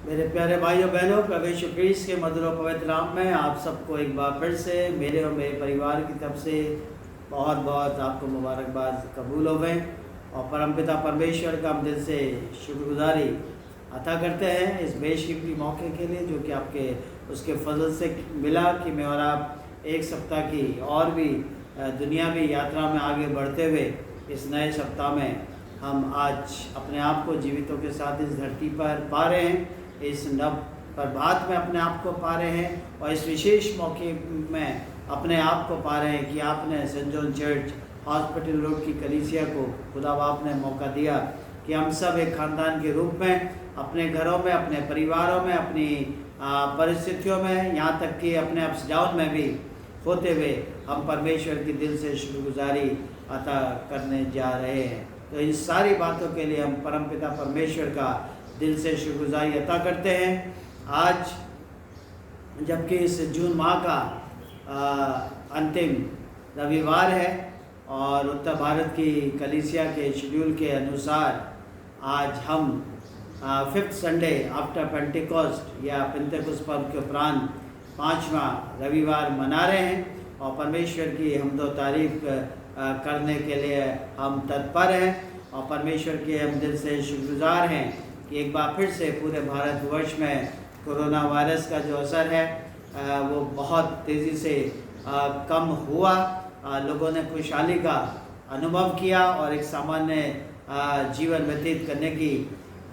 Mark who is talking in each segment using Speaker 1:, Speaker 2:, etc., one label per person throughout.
Speaker 1: मेरे प्यारे भाइयों बहनों, प्रभु यीशु क्रिस्त के मधुर और पवित्र नाम में आप सबको एक बार फिर से मेरे और मेरे परिवार की तरफ से बहुत बहुत आपको मुबारकबाद कबूल होवे। और परमपिता परमेश्वर का हम दिल से शुक्रगुजारी अता करते हैं इस बेशकीमती मौके के लिए जो कि आपके उसके फजल से मिला कि मैं और आप एक सप्ताह की और भी दुनियावी यात्रा में आगे बढ़ते हुए इस नए सप्ताह में हम आज अपने आप को जीवितों के साथ इस धरती पर पा रहे हैं, इस नव प्रभात में अपने आप को पा रहे हैं और इस विशेष मौके में अपने आप को पा रहे हैं कि आपने saint John church hospital road की कलीसिया को खुदा बाप ने मौका दिया कि हम सब एक खानदान के रूप में अपने घरों में, अपने परिवारों में, अपनी परिस्थितियों में, यहाँ तक कि अपने अप्स डाउन में भी होते हुए हम परमेश्वर की दिल से शुक्रगुजारी अता करने जा रहे हैं। तो इन सारी बातों के लिए हम परमपिता परमेश्वर का दिल से शुक्रगुजारी अता करते हैं। आज जबकि इस जून माह का अंतिम रविवार है और उत्तर भारत की कलीसिया के शेड्यूल के अनुसार आज हम फिफ्थ संडे आफ्टर पेंटिकॉस्ट या पेंटेकोस्ट पर्व के उपरांत 5वां रविवार मना रहे हैं और परमेश्वर की हम दो तारीफ करने के लिए हम तत्पर हैं और परमेश्वर के हम दिल से शुक्रगुजार हैं कि एक बार फिर से पूरे भारतवर्ष में कोरोना वायरस का जो असर है वो बहुत तेज़ी से कम हुआ। लोगों ने खुशहाली का अनुभव किया और एक सामान्य जीवन व्यतीत करने की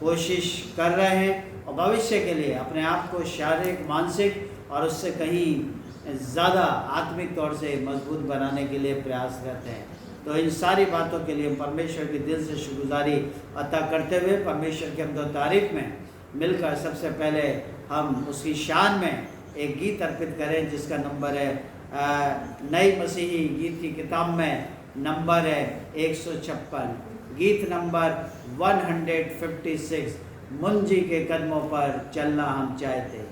Speaker 1: कोशिश कर रहे हैं और भविष्य के लिए अपने आप को शारीरिक, मानसिक और उससे कहीं ज़्यादा आत्मिक तौर से मजबूत बनाने के लिए प्रयासरत हैं। तो इन सारी बातों के लिए परमेश्वर के दिल से शुक्रगुजारी अता करते हुए परमेश्वर के हम दो तारीफ में मिलकर सबसे पहले हम उसकी शान में एक गीत अर्पित करें जिसका नंबर है नई मसीही गीत की किताब में नंबर है 156, गीत नंबर 156, मुंजी के कदमों पर चलना हम चाहते।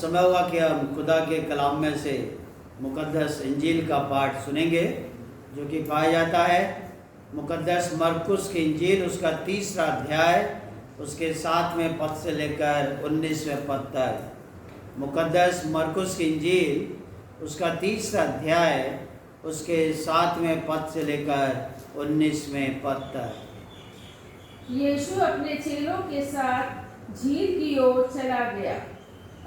Speaker 1: समय हुआ कि हम खुदा के कलाम में से मुकद्दस इंजील का पाठ सुनेंगे, जो कि पाया जाता है मुकद्दस मरकुस की इंजील, उसका 3रा अध्याय, उसके 7वें पद से लेकर 19वें पद तक। मुकद्दस मरकुस की इंजील, उसका 3रा अध्याय, उसके 7वें पद से लेकर 19वें पद तक।
Speaker 2: यीशु अपने चेलों के साथ झील की ओर चला गया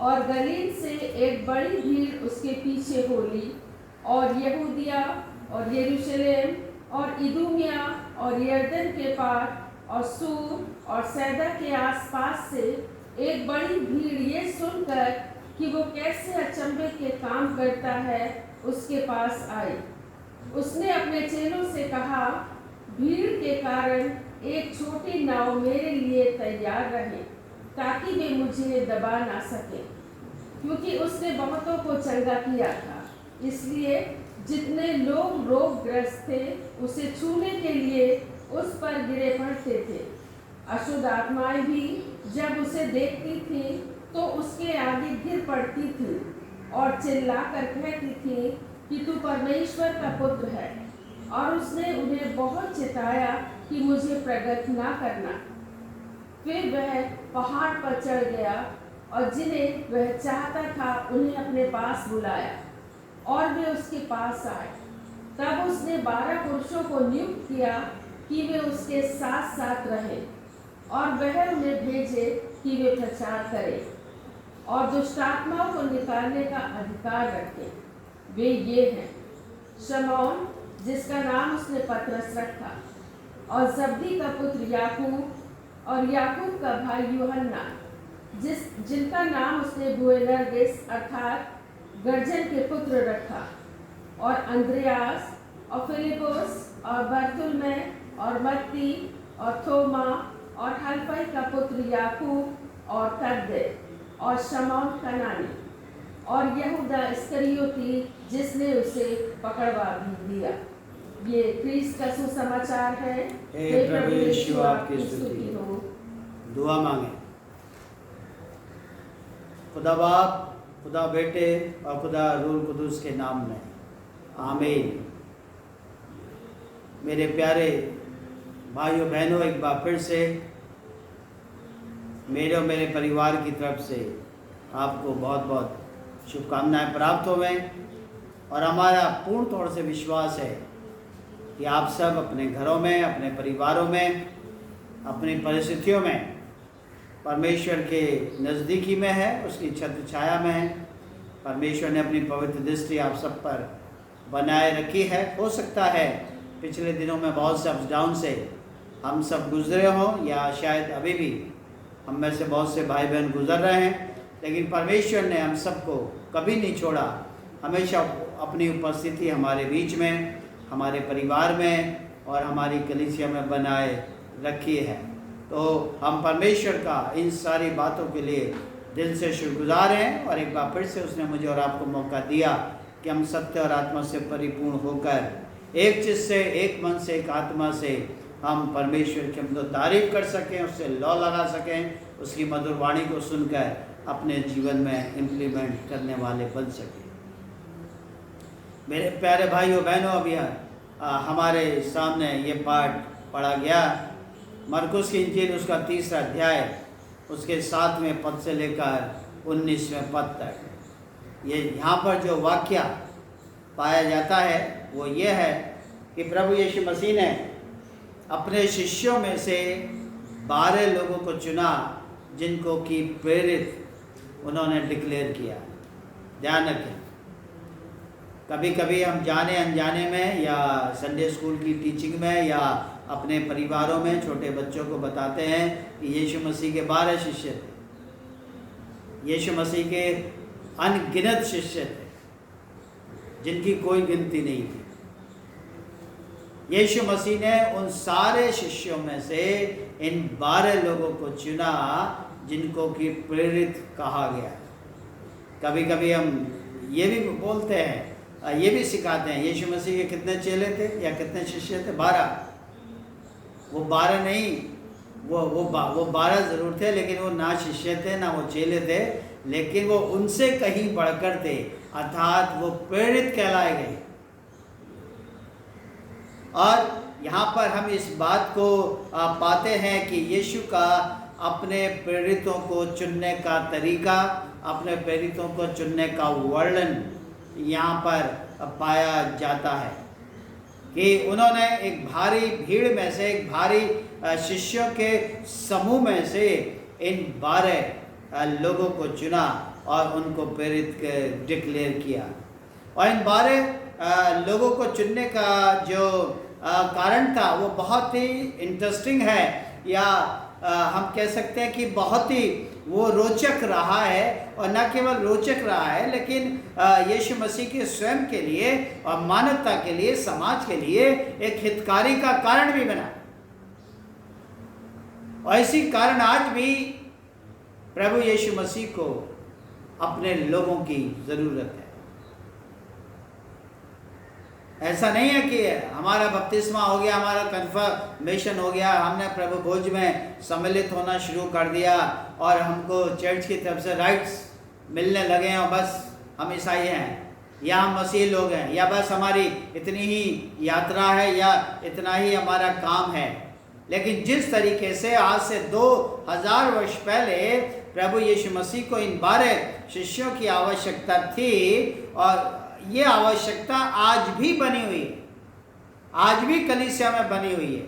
Speaker 2: और गलील से एक बड़ी भीड़ उसके पीछे हो ली, और यहूदिया और यरूशलेम और इदुमिया और यरदन के पार और सूर और सैदा के आसपास से एक बड़ी भीड़ ये सुनकर कि वो कैसे अचंभे के काम करता है, उसके पास आई। उसने अपने चेलों से कहा, भीड़ के कारण एक छोटी नाव मेरे लिए तैयार रहे, ताकि वे मुझे दबा ना सके, क्योंकि उसने बहुतों को चंगा किया था। इसलिए जितने लोग रोगग्रस्त थे उसे छूने के लिए उस पर गिरे पड़ते थे। अशुद्ध आत्माएं भी जब उसे देखती थी तो उसके आगे गिर पड़ती थी और चिल्लाकर कहती थी कि तू परमेश्वर का पुत्र है। और उसने उन्हें बहुत चिताया कि मुझे प्रगट ना करना। फिर वह पहाड़ पर चढ़ गया और जिन्हें वह चाहता था उन्हें अपने पास बुलाया, और वे उसके पास आए। तब उसने 12 पुरुषों को नियुक्त किया कि वे उसके साथ साथ रहे, और वह उन्हें भेजे कि वे प्रचार करें और दुष्टात्माओं को निकालने का अधिकार रखें। वे ये हैं, शमौन जिसका नाम उसने पतरस रखा, और जब्दी का पुत्र याकूब, और याकूब का भाई यूहन्ना, जिनका नाम उसने बुएनर्गिस अर्थात गर्जन के पुत्र रखा, और अंद्रयास और फिलिपुस और बरतुल्मै और मत्ती और थोमा और हल्फई का पुत्र याकूब और तद्दे और शमौन कनानी, और यहूदा इस्करियोती जिसने उसे पकड़वा भी दिया। ये क्रिस्त का सुसमाचार है।
Speaker 1: हे प्रभु यीशु, आपकी स्तुति हो। दुआ मांगे। खुदा बाप, खुदा बेटे और खुदा रूह कुदूस के नाम में आमीन। मेरे प्यारे भाइयों बहनों, एक बार फिर से मेरे और मेरे परिवार की तरफ से आपको बहुत बहुत शुभकामनाएं प्राप्त होवें, और हमारा पूर्ण तौर से विश्वास है कि आप सब अपने घरों में, अपने परिवारों में, अपनी परिस्थितियों में परमेश्वर के नज़दीकी में है, उसकी छत्र छाया में है। परमेश्वर ने अपनी पवित्र दृष्टि आप सब पर बनाए रखी है। हो सकता है पिछले दिनों में बहुत से अप्स डाउन से हम सब गुजरे हों, या शायद अभी भी हम में से बहुत से भाई बहन गुजर रहे हैं, लेकिन परमेश्वर ने हम सबको कभी नहीं छोड़ा। हमेशा अपनी उपस्थिति हमारे बीच में, हमारे परिवार में और हमारी कलीसिया में बनाए रखी है। तो हम परमेश्वर का इन सारी बातों के लिए दिल से शुक्रगुजार हैं, और एक बार फिर से उसने मुझे और आपको मौका दिया कि हम सत्य और आत्मा से परिपूर्ण होकर एक चित्त से, एक मन से, एक आत्मा से हम परमेश्वर की हम तारीफ कर सकें, उससे लौ लगा सकें, उसकी मधुर वाणी को सुनकर अपने जीवन में इम्प्लीमेंट करने वाले बन सकें। मेरे प्यारे भाइयों बहनों, अभी हमारे सामने ये पाठ पढ़ा गया मरकुस की इंजील, उसका 3रा अध्याय, उसके 7वें पद से लेकर 19वें पद तक। ये यहाँ पर जो वाक्य पाया जाता है वो ये है कि प्रभु यीशु मसीह ने अपने शिष्यों में से 12 लोगों को चुना, जिनको कि प्रेरित उन्होंने डिक्लेयर किया। ध्यान रखें, कभी कभी हम जाने अनजाने में या संडे स्कूल की टीचिंग में या अपने परिवारों में छोटे बच्चों को बताते हैं कि यीशु मसीह के 12 शिष्य थे। यीशु मसीह के अनगिनत शिष्य थे, जिनकी कोई गिनती नहीं थी। यीशु मसीह ने उन सारे शिष्यों में से इन 12 लोगों को चुना, जिनको कि प्रेरित कहा गया। कभी कभी हम ये भी बोलते हैं, ये भी सिखाते हैं, यीशु मसीह के कितने चेले थे या कितने शिष्य थे? 12। वो 12 नहीं, वो 12 ज़रूर थे, लेकिन वो ना शिष्य थे ना वो चेले थे, लेकिन वो उनसे कहीं बढ़कर थे, अर्थात वो प्रेरित कहलाए गए। और यहाँ पर हम इस बात को पाते हैं कि यीशु का अपने प्रेरितों को चुनने का तरीका, अपने प्रेरितों को चुनने का वर्णन यहाँ पर पाया जाता है कि उन्होंने एक भारी भीड़ में से, एक भारी शिष्यों के समूह में से इन 12 लोगों को चुना और उनको प्रेरित डिक्लेयर किया। और इन 12 लोगों को चुनने का जो कारण था वो बहुत ही इंटरेस्टिंग है, या हम कह सकते हैं कि बहुत ही वो रोचक रहा है। और न केवल रोचक रहा है, लेकिन यीशु मसीह के स्वयं के लिए और मानवता के लिए, समाज के लिए एक हितकारी का कारण भी बना। और इसी कारण आज भी प्रभु यीशु मसीह को अपने लोगों की ज़रूरत है। ऐसा नहीं है कि हमारा बपतिस्मा हो गया, हमारा कन्फर्मेशन हो गया, हमने प्रभु भोज में सम्मिलित होना शुरू कर दिया और हमको चर्च की तरफ से राइट्स मिलने लगे हैं और बस हम ईसाई हैं या हम मसीह लोग हैं, या बस हमारी इतनी ही यात्रा है या इतना ही हमारा काम है। लेकिन जिस तरीके से आज से 2000 वर्ष पहले प्रभु यीशु मसीह को इन 12 शिष्यों की आवश्यकता थी, और ये आवश्यकता आज भी बनी हुई है, आज भी कलीसिया में बनी हुई है।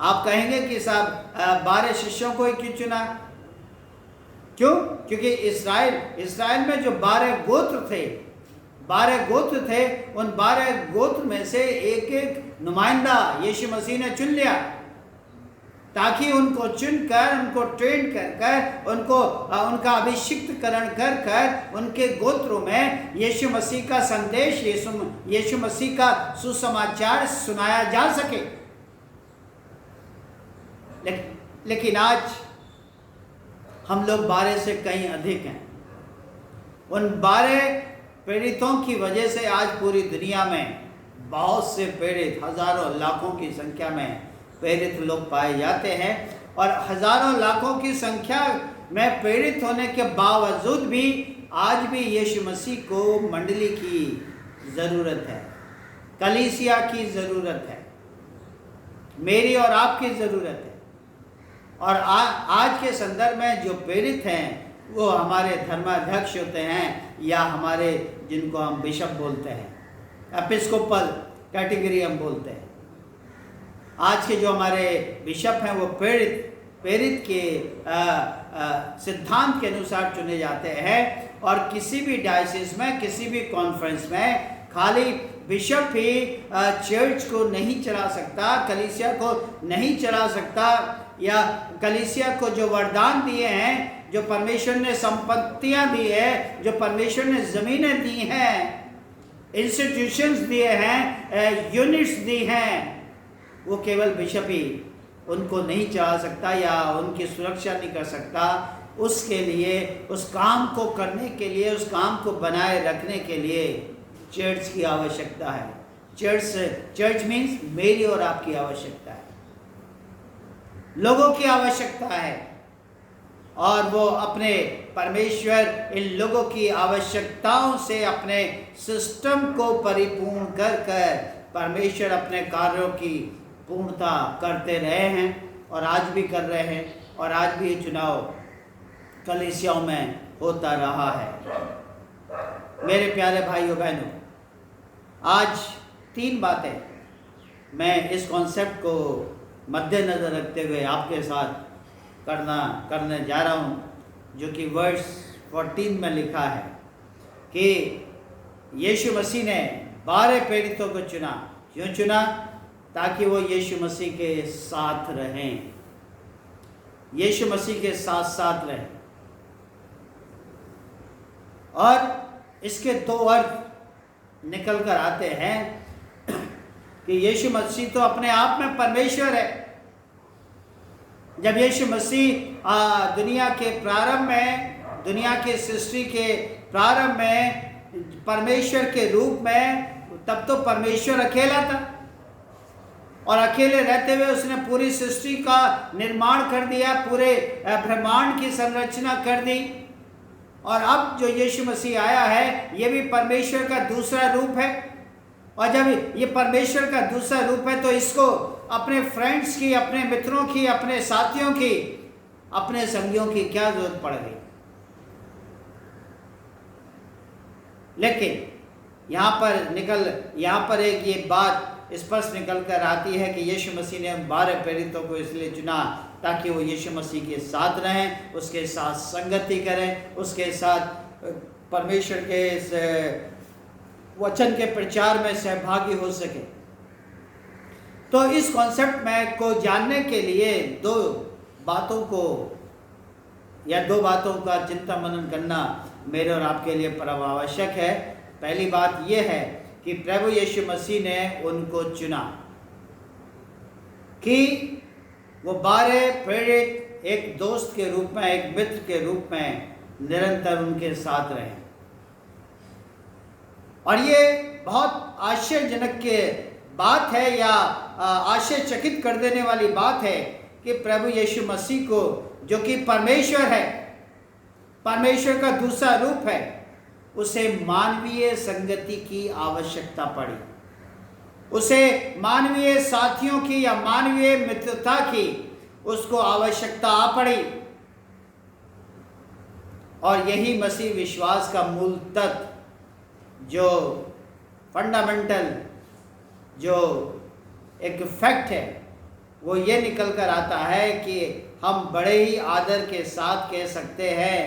Speaker 1: आप कहेंगे कि साहब 12 शिष्यों को ही क्यों चुना? क्यों? क्योंकि इस्राएल में जो 12 गोत्र थे, 12 गोत्र थे, उन 12 गोत्र में से एक एक नुमाइंदा यीशु मसीह ने चुन लिया, ताकि उनको चुनकर, उनको ट्रेन कर उनको उनका अभिषिक्तकरण कर उनके गोत्रों में यीशु मसीह का संदेश, यीशु मसीह का सुसमाचार सुनाया जा सके। लेकिन आज हम लोग 12 से कहीं अधिक हैं। उन 12 प्रेरितों की वजह से आज पूरी दुनिया में बहुत से प्रेरित, हजारों लाखों की संख्या में प्रेरित लोग पाए जाते हैं। और हजारों लाखों की संख्या में प्रेरित होने के बावजूद भी आज भी यीशु मसीह को मंडली की ज़रूरत है, कलीसिया की ज़रूरत है, मेरी और आपकी ज़रूरत है। और आज के संदर्भ में जो प्रेरित हैं वो हमारे धर्माध्यक्ष होते हैं, या हमारे जिनको हम बिशप बोलते हैं, एपिस्कोपल कैटेगरी हम बोलते हैं। आज के जो हमारे बिशप हैं वो प्रेरित के सिद्धांत के अनुसार चुने जाते हैं। और किसी भी डायसिस में, किसी भी कॉन्फ्रेंस में खाली बिशप ही चर्च को नहीं चला सकता, कलीसिया को नहीं चला सकता, या कलीसिया को जो वरदान दिए हैं, जो परमेश्वर ने संपत्तियां दी है, जो परमेश्वर ने ज़मीनें दी हैं, इंस्टीट्यूशंस दिए हैं, यूनिट्स दी हैं, वो केवल बिशप ही उनको नहीं चला सकता या उनकी सुरक्षा नहीं कर सकता। उसके लिए, उस काम को करने के लिए, उस काम को बनाए रखने के लिए चर्च की आवश्यकता है। चर्च मीन्स मेरी और आपकी आवश्यकता है, लोगों की आवश्यकता है। और वो अपने परमेश्वर इन लोगों की आवश्यकताओं से अपने सिस्टम को परिपूर्ण कर परमेश्वर अपने कार्यों की पूर्णता करते रहे हैं और आज भी कर रहे हैं। और आज भी ये चुनाव कलीसियाओं में होता रहा है। मेरे प्यारे भाइयों बहनों, आज 3 बातें मैं इस कॉन्सेप्ट को मद्देनज़र रखते हुए आपके साथ करने जा रहा हूँ, जो कि वर्स 14 में लिखा है कि यीशु मसीह ने 12 प्रेरितों को चुना। क्यों चुना? ताकि वो यीशु मसीह के साथ रहें, यीशु मसीह के साथ साथ रहें। और इसके 2 अर्थ निकल कर आते हैं कि यीशु मसीह तो अपने आप में परमेश्वर है। जब यीशु मसीह दुनिया के प्रारंभ में, दुनिया के सृष्टि के प्रारंभ में परमेश्वर के रूप में, तब तो परमेश्वर अकेला था और अकेले रहते हुए उसने पूरी सृष्टि का निर्माण कर दिया, पूरे ब्रह्मांड की संरचना कर दी। और अब जो यीशु मसीह आया है ये भी परमेश्वर का दूसरा रूप है। और जब ये परमेश्वर का दूसरा रूप है तो इसको अपने फ्रेंड्स की, अपने मित्रों की, अपने साथियों की, अपने संगियों की क्या जरूरत पड़ गई। लेकिन यहाँ पर एक ये बात स्पष्ट निकल कर आती है कि यीशु मसीह ने 12 प्रेरितों को इसलिए चुना ताकि वो यीशु मसीह के साथ रहें, उसके साथ संगति करें, उसके साथ परमेश्वर के इस वचन के प्रचार में सहभागी हो सके। तो इस कॉन्सेप्ट में को जानने के लिए दो बातों का चिंता मनन करना मेरे और आपके लिए परम आवश्यक है। पहली बात यह है कि प्रभु यीशु मसीह ने उनको चुना कि वो 12 प्रेरित एक दोस्त के रूप में, एक मित्र के रूप में निरंतर उनके साथ रहे। और ये बहुत आश्चर्यजनक के बात है या आश्चर्यचकित कर देने वाली बात है कि प्रभु यीशु मसीह को, जो कि परमेश्वर है, परमेश्वर का दूसरा रूप है, उसे मानवीय संगति की आवश्यकता पड़ी, उसे मानवीय साथियों की या मानवीय मित्रता की उसको आवश्यकता आ पड़ी। और यही मसीह विश्वास का मूल तत्व, जो फंडामेंटल, जो एक फैक्ट है, वो ये निकल कर आता है कि हम बड़े ही आदर के साथ कह सकते हैं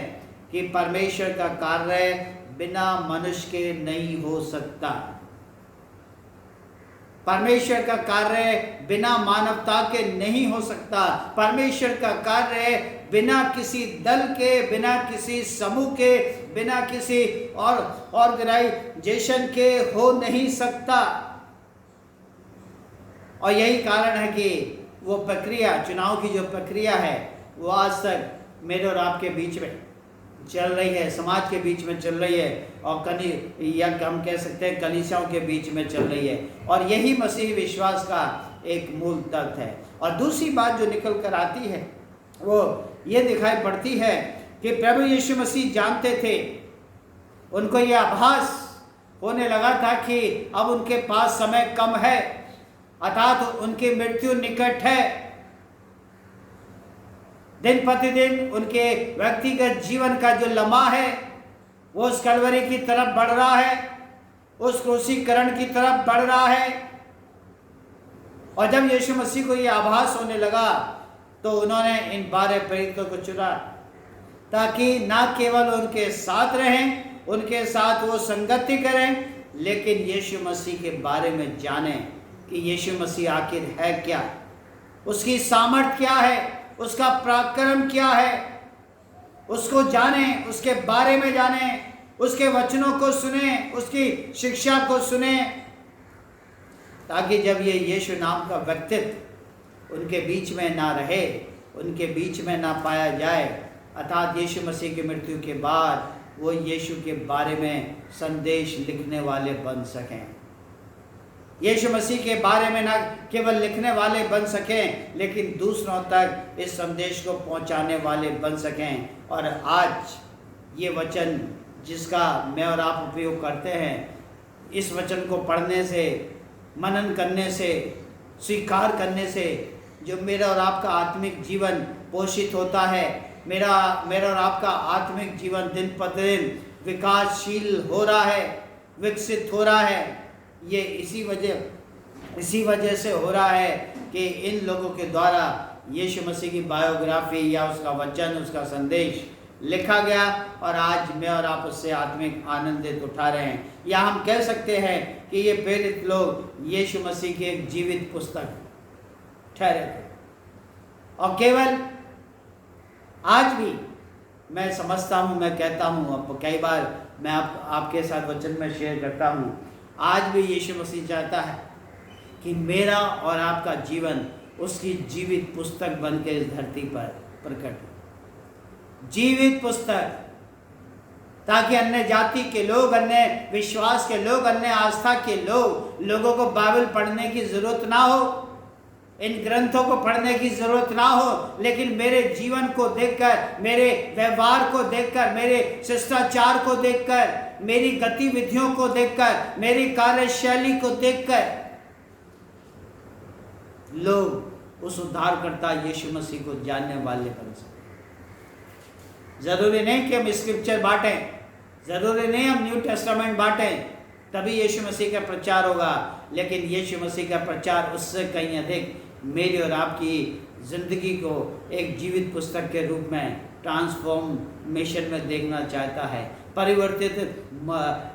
Speaker 1: कि परमेश्वर का कार्य बिना मनुष्य के नहीं हो सकता। परमेश्वर का कार्य बिना मानवता के नहीं हो सकता। परमेश्वर का कार्य बिना किसी दल के, बिना किसी समूह के, बिना किसी और ऑर्गेनाइजेशन के हो नहीं सकता। और यही कारण है कि वो प्रक्रिया, चुनाव की जो प्रक्रिया है, वो आज तक मेरे और आपके बीच में चल रही है, समाज के बीच में चल रही है, और हम कह सकते हैं कलीसियाओं के बीच में चल रही है। और यही मसीही विश्वास का एक मूल तत्व है। और दूसरी बात जो निकल कर आती है वो ये दिखाई पड़ती है कि प्रभु यीशु मसीह जानते थे, उनको ये आभास होने लगा था कि अब उनके पास समय कम है, अर्थात उनकी मृत्यु निकट है। दिन प्रतिदिन उनके व्यक्तिगत जीवन का जो लम्हा है वो उस कलवरी की तरफ बढ़ रहा है, उस क्रूसीकरण की तरफ बढ़ रहा है। और जब यीशु मसीह को ये आभास होने लगा तो उन्होंने इन 12 प्रेरितों को चुना ताकि ना केवल उनके साथ रहें, उनके साथ वो संगति करें, लेकिन यीशु मसीह के बारे में जानें कि यीशु मसीह आखिर है क्या, उसकी सामर्थ क्या है, उसका पराक्रम क्या है, उसको जानें, उसके बारे में जानें, उसके वचनों को सुने, उसकी शिक्षा को सुने, ताकि जब ये यीशु नाम का व्यक्तित्व उनके बीच में ना रहे, उनके बीच में ना पाया जाए, अर्थात यीशु मसीह की मृत्यु के बाद वो यीशु के बारे में संदेश लिखने वाले बन सकें। यीशु मसीह के बारे में ना केवल लिखने वाले बन सकें, लेकिन दूसरों तक इस संदेश को पहुंचाने वाले बन सकें। और आज ये वचन जिसका मैं और आप उपयोग करते हैं, इस वचन को पढ़ने से, मनन करने से, स्वीकार करने से जो मेरा और आपका आत्मिक जीवन पोषित होता है, मेरा और आपका आत्मिक जीवन दिन प्रतिदिन विकासशील हो रहा है, विकसित हो रहा है। ये इसी वजह से हो रहा है कि इन लोगों के द्वारा यीशु मसीह की बायोग्राफी या उसका वचन, उसका संदेश लिखा गया, और आज मैं और आप उससे आत्मिक आनंदित उठा रहे हैं। या हम कह सकते हैं कि ये प्रेरित लोग यीशु मसीह की एक जीवित पुस्तक ठहरे थे। और केवल आज भी मैं समझता हूँ, मैं कहता हूँ, अब कई बार मैं आपके साथ वचन में शेयर करता हूँ, आज भी यीशु मसीह चाहता है कि मेरा और आपका जीवन उसकी जीवित पुस्तक बनकर इस धरती पर प्रकट हो। जीवित पुस्तक, ताकि अन्य जाति के लोग, अन्य विश्वास के लोग, अन्य आस्था के लोगों को बाइबल पढ़ने की जरूरत ना हो। इन ग्रंथों को पढ़ने की जरूरत ना हो, लेकिन मेरे जीवन को देखकर, मेरे व्यवहार को देखकर, मेरे शिष्टाचार को देखकर, मेरी गतिविधियों को देखकर, मेरी कार्यशैली को देखकर लोग उस उद्धारकर्ता यीशु मसीह को जानने वाले बन सके। जरूरी नहीं कि हम स्क्रिप्चर बांटें, जरूरी नहीं हम न्यू टेस्टामेंट बांटें तभी यीशु मसीह का प्रचार होगा, लेकिन यीशु मसीह का प्रचार उससे कहीं अधिक मेरी और आपकी ज़िंदगी को एक जीवित पुस्तक के रूप में ट्रांसफॉर्मेशन में देखना चाहता है। परिवर्तित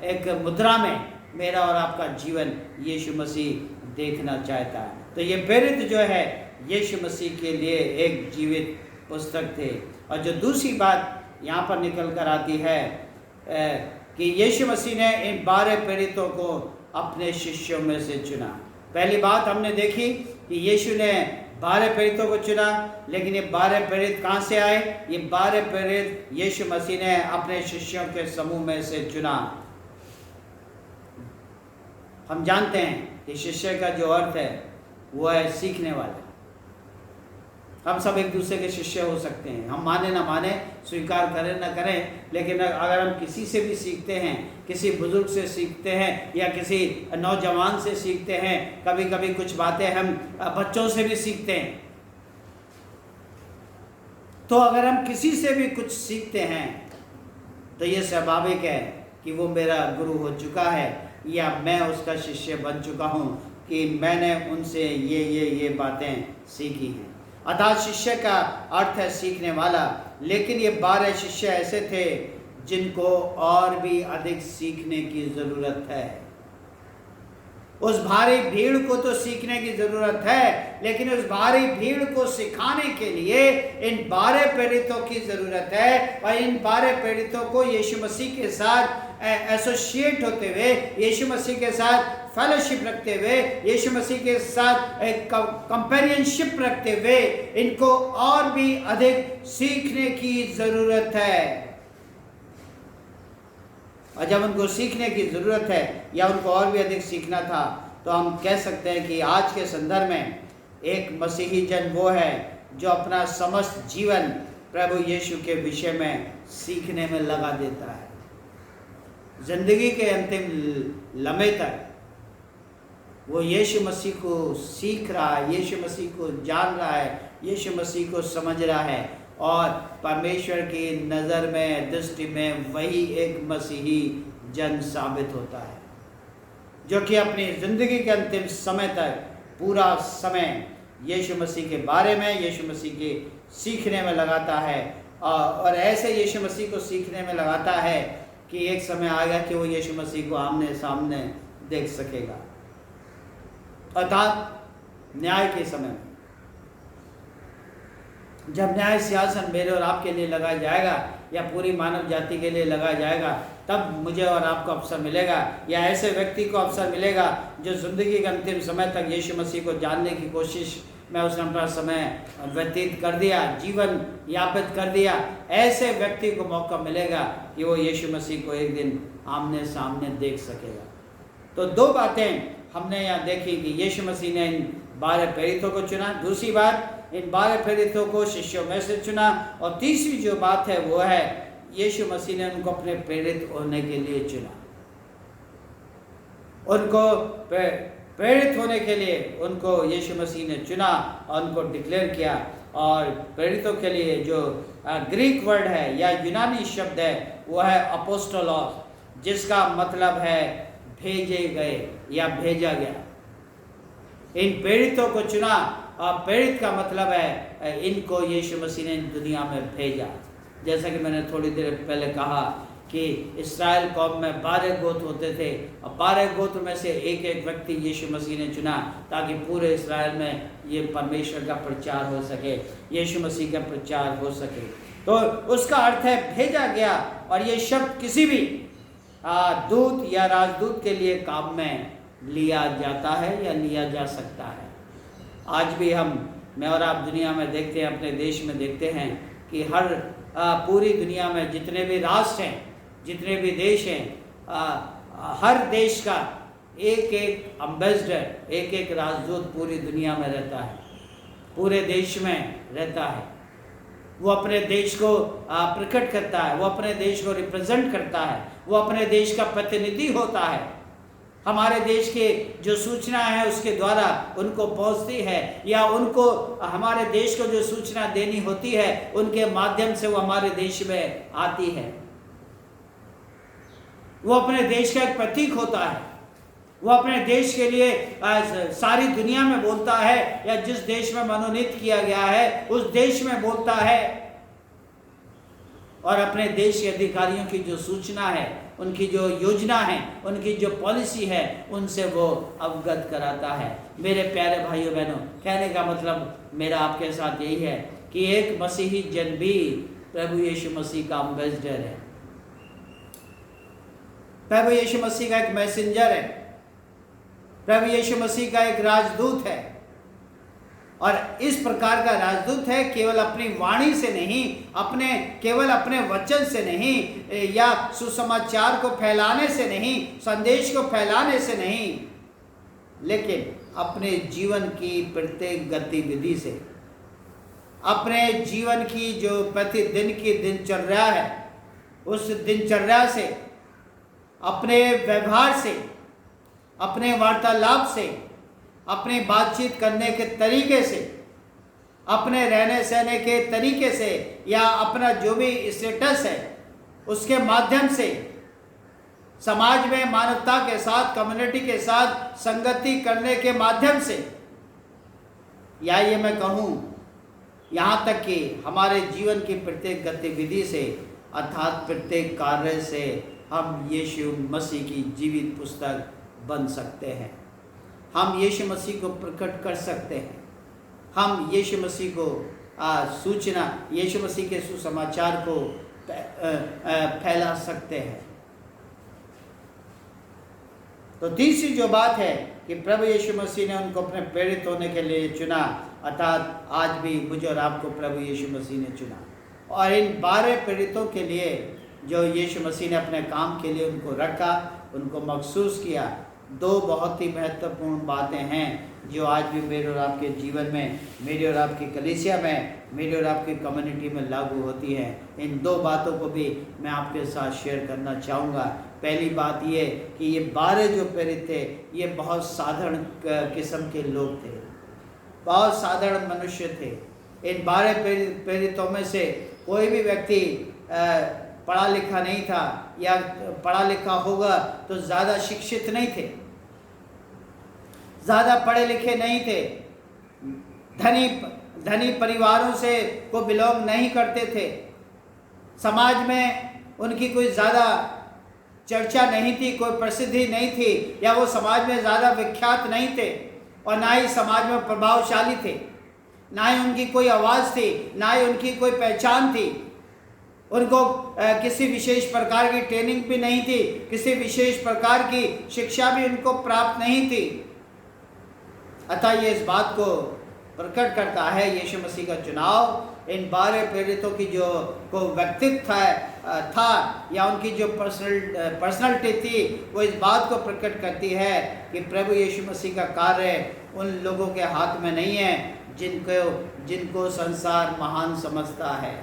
Speaker 1: एक मुद्रा में मेरा और आपका जीवन यीशु मसीह देखना चाहता है। तो ये प्रेरित जो है यीशु मसीह के लिए एक जीवित पुस्तक थे। और जो दूसरी बात यहाँ पर निकल कर आती है कि यीशु मसीह ने इन 12 प्रेरितों को अपने शिष्यों में से चुना। पहली बात हमने देखी कि यीशु ने 12 प्रेरितों को चुना, लेकिन ये 12 प्रेरित कहाँ से आए? ये 12 प्रेरित यीशु मसीह ने अपने शिष्यों के समूह में से चुना। हम जानते हैं कि शिष्य का जो अर्थ है वो है सीखने वाला। हम सब एक दूसरे के शिष्य हो सकते हैं, हम माने ना माने, स्वीकार करें ना करें, लेकिन अगर हम किसी से भी सीखते हैं, किसी बुजुर्ग से सीखते हैं या किसी नौजवान से सीखते हैं, कभी कभी कुछ बातें हम बच्चों से भी सीखते हैं, तो अगर हम किसी से भी कुछ सीखते हैं तो ये स्वाभाविक है कि वो मेरा गुरु हो चुका है या मैं उसका शिष्य बन चुका हूँ कि मैंने उनसे ये बातें सीखी हैं। अतः शिष्य का अर्थ है सीखने वाला। लेकिन ये 12 शिष्य ऐसे थे जिनको और भी अधिक सीखने की ज़रूरत है। उस भारी भीड़ को तो सीखने की ज़रूरत है, लेकिन उस भारी भीड़ को सिखाने के लिए इन 12 प्रेरितों की ज़रूरत है। और इन 12 प्रेरितों को यीशु मसीह के साथ एसोसिएट होते हुए, यीशु मसीह के साथ फेलोशिप रखते हुए, यीशु मसीह के साथ एक कंपेनियनशिप रखते हुए इनको और भी अधिक सीखने की ज़रूरत है। और जब उनको सीखने की ज़रूरत है या उनको और भी अधिक सीखना था, तो हम कह सकते हैं कि आज के संदर्भ में एक मसीही जन वो है जो अपना समस्त जीवन प्रभु यीशु के विषय में सीखने में लगा देता है। जिंदगी के अंतिम लम्हे तक वो यीशु मसीह को सीख रहा है, यीशु मसीह को जान रहा है, यीशु मसीह को समझ रहा है, और परमेश्वर की नज़र में, दृष्टि में वही एक मसीही जन साबित होता है जो कि अपनी ज़िंदगी के अंतिम समय तक पूरा समय यीशु मसीह के बारे में, यीशु मसीह के सीखने में लगाता है। और ऐसे यीशु मसीह को सीखने में लगाता है कि एक समय आएगा कि वो यीशु मसीह को आमने सामने देख सकेगा। अर्थात न्याय के समय में जब न्याय सिंहासन मेरे और आपके लिए लगाया जाएगा या पूरी मानव जाति के लिए लगाया जाएगा, तब मुझे और आपको अवसर मिलेगा या ऐसे व्यक्ति को अवसर मिलेगा जो ज़िंदगी के अंतिम समय तक यीशु मसीह को जानने की कोशिश में उसने अपना समय व्यतीत कर दिया, जीवन यापित कर दिया। ऐसे व्यक्ति को मौका मिलेगा कि वो यीशु मसीह को एक दिन आमने सामने देख सकेगा। तो 2 बातें हमने यहाँ देखी कि यीशु मसीह ने इन 12 प्रेरितों को चुना, दूसरी बात इन 12 प्रेरितों को शिष्यों में से चुना, और तीसरी जो बात है वो है यीशु मसीह ने उनको अपने प्रेरित होने के लिए चुना। उनको प्रेरित होने के लिए उनको यीशु मसीह ने चुना और उनको डिक्लेयर किया। और प्रेरितों के लिए जो ग्रीक वर्ड है या यूनानी शब्द है वो है अपोस्टोलोस, जिसका मतलब है भेजे गए या भेजा गया। इन प्रेरितों को चुना, और प्रेरित का मतलब है इनको यीशु मसीह ने दुनिया में भेजा। जैसा कि मैंने थोड़ी देर पहले कहा कि इस्राएल कौम में 12 गोत्र होते थे, और 12 गोत्र में से एक एक व्यक्ति यीशु मसीह ने चुना ताकि पूरे इस्राएल में ये परमेश्वर का प्रचार हो सके, यीशु मसीह का प्रचार हो सके। तो उसका अर्थ है भेजा गया। और ये शब्द किसी भी दूत या राजदूत के लिए काम में लिया जाता है या लिया जा सकता है। आज भी मैं और आप दुनिया में देखते हैं, अपने देश में देखते हैं कि पूरी दुनिया में जितने भी राष्ट्र हैं, जितने भी देश हैं, हर देश का एक एक एम्बेसडर, एक एक राजदूत पूरी दुनिया में रहता है। पूरे देश में रहता है, वो अपने देश को प्रकट करता है, वो अपने देश को रिप्रेजेंट करता है, वो अपने देश का प्रतिनिधि होता है। हमारे देश के जो सूचना है उसके द्वारा उनको पहुंचती है, या उनको हमारे देश को जो सूचना देनी होती है उनके माध्यम से वो हमारे देश में आती है। वो अपने देश का एक प्रतीक होता है। वो अपने देश के लिए सारी दुनिया में बोलता है, या जिस देश में मनोनीत किया गया है उस देश में बोलता है, और अपने देश के अधिकारियों की जो सूचना है, उनकी जो योजना है, उनकी जो पॉलिसी है, उनसे वो अवगत कराता है। मेरे प्यारे भाइयों बहनों, कहने का मतलब मेरा आपके साथ यही है कि एक मसीही जन भी प्रभु यीशु मसीह का एम्बेसडर है, प्रभु यीशु मसीह का एक मैसेंजर है, प्रभु यीशु मसीह का एक राजदूत है। और इस प्रकार का राजदूत है केवल अपनी वाणी से नहीं, केवल अपने वचन से नहीं, या सुसमाचार को फैलाने से नहीं, संदेश को फैलाने से नहीं, लेकिन अपने जीवन की प्रत्येक गतिविधि से, अपने जीवन की जो प्रतिदिन की दिनचर्या है, उस दिनचर्या से, अपने व्यवहार से, अपने वार्तालाप से, अपनी बातचीत करने के तरीके से, अपने रहने सहने के तरीके से, या अपना जो भी स्टेटस है उसके माध्यम से समाज में मानवता के साथ, कम्युनिटी के साथ संगति करने के माध्यम से, या ये मैं कहूँ यहाँ तक कि हमारे जीवन की प्रत्येक गतिविधि से, अर्थात प्रत्येक कार्य से हम यीशु मसीह की जीवित पुस्तक बन सकते हैं। हम यीशु मसीह को प्रकट कर सकते हैं। हम यीशु मसीह को सूचना, यीशु मसीह के सुसमाचार को फैला सकते हैं। तो तीसरी जो बात है कि प्रभु यीशु मसीह ने उनको अपने प्रेरित होने के लिए चुना, अर्थात आज भी मुझे और आपको प्रभु यीशु मसीह ने चुना। और इन 12 प्रेरितों के लिए जो यीशु मसीह ने अपने काम के लिए उनको रखा, उनको मखसूस किया, 2 बहुत ही महत्वपूर्ण बातें हैं जो आज भी मेरे और आपके जीवन में, मेरी और आपकी कलीसिया में, मेरी और आपकी कम्युनिटी में लागू होती है। इन 2 बातों को भी मैं आपके साथ शेयर करना चाहूँगा। पहली बात ये कि ये 12 जो प्रेरित थे, ये बहुत साधारण किस्म के लोग थे, बहुत साधारण मनुष्य थे। इन 12 प्रेरितों में से कोई भी व्यक्ति पढ़ा लिखा नहीं था, या पढ़ा लिखा होगा तो ज़्यादा शिक्षित नहीं थे, ज़्यादा पढ़े लिखे नहीं थे, धनी परिवारों से को बिलोंग नहीं करते थे, समाज में उनकी कोई ज़्यादा चर्चा नहीं थी, कोई प्रसिद्धि नहीं थी, या वो समाज में ज़्यादा विख्यात नहीं थे, और ना ही समाज में प्रभावशाली थे, ना ही उनकी कोई आवाज़ थी, ना ही उनकी कोई पहचान थी। उनको किसी विशेष प्रकार की ट्रेनिंग भी नहीं थी, किसी विशेष प्रकार की शिक्षा भी उनको प्राप्त नहीं थी। अतः ये इस बात को प्रकट करता है यीशु मसीह का चुनाव इन 12 प्रेरितों की जो को व्यक्तित्व था या उनकी जो पर्सनैलिटी थी, वो इस बात को प्रकट करती है कि प्रभु यीशु मसीह का कार्य उन लोगों के हाथ में नहीं है जिनको संसार महान समझता है,